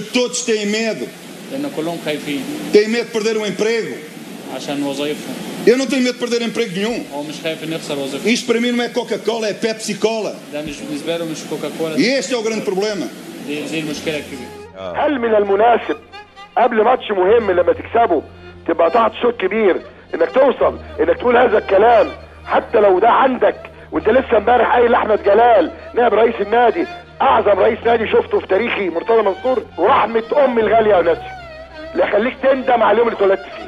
Todos têm medo. لأن كلهم خايفين. Têm medo de perder o emprego. عشان وظائفهم. Eu não tenho medo de perder emprego nenhum. هو مش خايف إنه يخسر وظيفته. Isto para mim não é Coca-Cola, é Pepsi-Cola. ده مش بالنسبة له مش كوكاكولا. E este é o grande problema. دي المشكلة الكبيرة. هل من المناسب قبل ماتش مهم لما تكسبه تبقى تحت شوط كبير انك توصل انك تقول هذا الكلام حتى لو ده عندك وانت لسه امبارح قايل لاحمد جلال نائب رئيس النادي اعظم رئيس نادي شفته في تاريخي مرتضى منصور ورحمه امي الغاليه يا ناس اللي يخليك تندم على اليوم اللي اتولدت فيه.